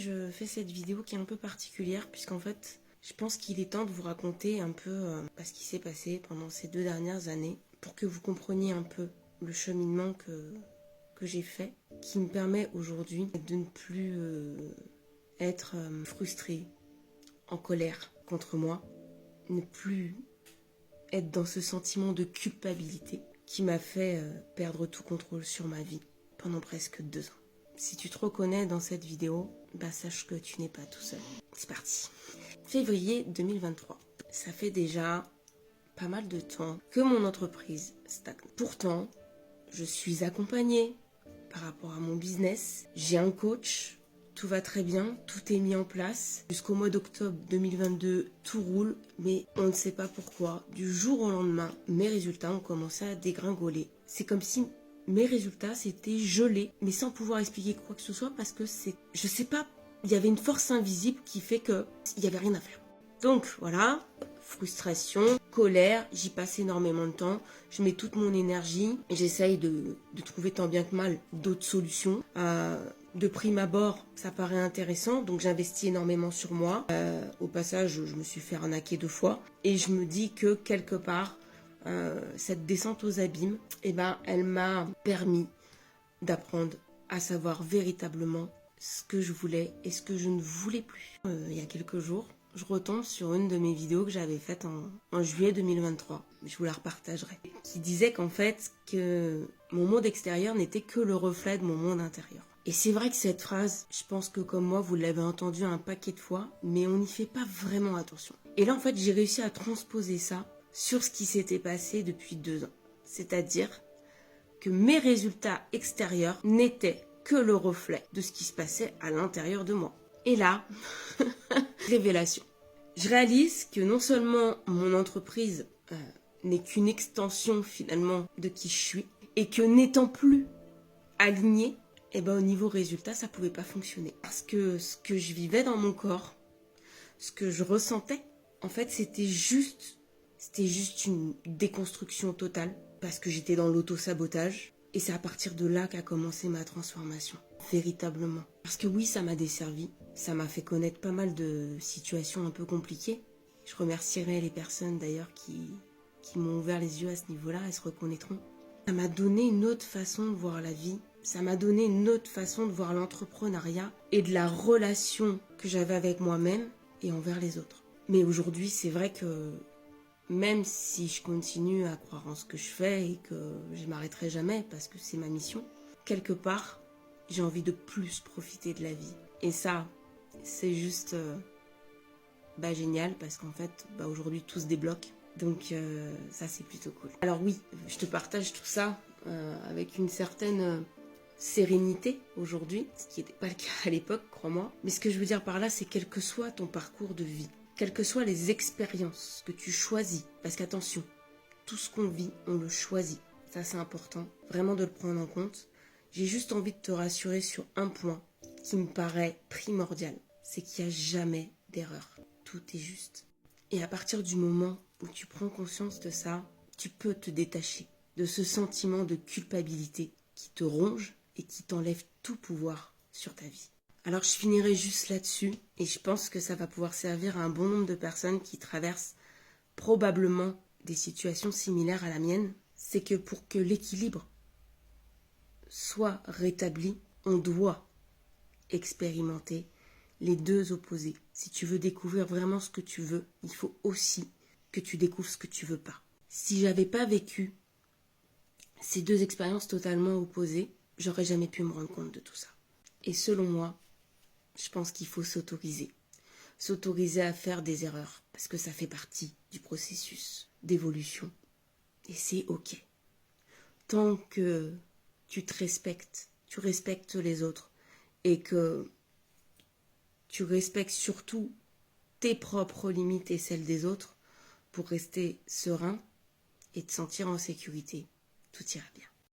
Je fais cette vidéo qui est un peu particulière puisqu'en fait, je pense qu'il est temps de vous raconter un peu ce qui s'est passé pendant ces 2 dernières années pour que vous compreniez un peu le cheminement que j'ai fait, qui me permet aujourd'hui de ne plus être frustrée, en colère contre moi, ne plus être dans ce sentiment de culpabilité qui m'a fait perdre tout contrôle sur ma vie pendant presque 2 ans. Si tu te reconnais dans cette vidéo, sache que tu n'es pas tout seul. C'est parti. Février 2023. Ça fait déjà pas mal de temps que mon entreprise stagne. Pourtant, je suis accompagnée par rapport à mon business. J'ai un coach, tout va très bien, tout est mis en place. Jusqu'au mois d'octobre 2022, tout roule, mais on ne sait pas pourquoi. Du jour au lendemain, mes résultats ont commencé à dégringoler. C'est comme si mes résultats s'étaient gelés, mais sans pouvoir expliquer quoi que ce soit parce que je sais pas, il y avait une force invisible qui fait que il y avait rien à faire. Donc voilà, frustration, colère, j'y passe énormément de temps, je mets toute mon énergie, j'essaye de trouver tant bien que mal d'autres solutions. De prime abord, ça paraît intéressant, donc j'investis énormément sur moi. Au passage, je me suis fait arnaquer 2 fois et je me dis que quelque part, cette descente aux abîmes, elle m'a permis d'apprendre à savoir véritablement ce que je voulais et ce que je ne voulais plus. Il y a quelques jours, je retombe sur une de mes vidéos que j'avais faite en juillet 2023. Je vous la repartagerai. Qui disait qu'en fait, que mon monde extérieur n'était que le reflet de mon monde intérieur. Et c'est vrai que cette phrase, je pense que comme moi, vous l'avez entendue un paquet de fois, mais on n'y fait pas vraiment attention. Et là, en fait, j'ai réussi à transposer ça sur ce qui s'était passé depuis 2 ans. C'est-à-dire que mes résultats extérieurs n'étaient que le reflet de ce qui se passait à l'intérieur de moi. Et là, révélation. Je réalise que non seulement mon entreprise n'est qu'une extension finalement de qui je suis, et que n'étant plus alignée, au niveau résultat, ça pouvait pas fonctionner. Parce que ce que je vivais dans mon corps, ce que je ressentais, en fait, c'était juste une déconstruction totale, parce que j'étais dans l'auto-sabotage. Et c'est à partir de là qu'a commencé ma transformation, véritablement. Parce que oui, ça m'a desservi, ça m'a fait connaître pas mal de situations un peu compliquées. Je remercierai les personnes d'ailleurs qui m'ont ouvert les yeux à ce niveau-là, elles se reconnaîtront. Ça m'a donné une autre façon de voir la vie, ça m'a donné une autre façon de voir l'entrepreneuriat et de la relation que j'avais avec moi-même et envers les autres. Mais aujourd'hui, c'est vrai que même si je continue à croire en ce que je fais et que je m'arrêterai jamais parce que c'est ma mission, quelque part, j'ai envie de plus profiter de la vie. Et ça, c'est juste génial parce qu'en fait, aujourd'hui, tout se débloque. Donc ça, c'est plutôt cool. Alors oui, je te partage tout ça avec une certaine sérénité aujourd'hui, ce qui n'était pas le cas à l'époque, crois-moi. Mais ce que je veux dire par là, c'est quel que soit ton parcours de vie, quelles que soient les expériences que tu choisis, parce qu'attention, tout ce qu'on vit, on le choisit. Ça, c'est important, vraiment de le prendre en compte. J'ai juste envie de te rassurer sur un point qui me paraît primordial, c'est qu'il n'y a jamais d'erreur. Tout est juste. Et à partir du moment où tu prends conscience de ça, tu peux te détacher de ce sentiment de culpabilité qui te ronge et qui t'enlève tout pouvoir sur ta vie. Alors je finirai juste là-dessus et je pense que ça va pouvoir servir à un bon nombre de personnes qui traversent probablement des situations similaires à la mienne. C'est que pour que l'équilibre soit rétabli, on doit expérimenter les 2 opposés. Si tu veux découvrir vraiment ce que tu veux, il faut aussi que tu découvres ce que tu veux pas. Si j'avais pas vécu ces 2 expériences totalement opposées, j'aurais jamais pu me rendre compte de tout ça. Et selon moi, je pense qu'il faut s'autoriser. S'autoriser à faire des erreurs, parce que ça fait partie du processus d'évolution. Et c'est ok. Tant que tu te respectes, tu respectes les autres, et que tu respectes surtout tes propres limites et celles des autres, pour rester serein et te sentir en sécurité, tout ira bien.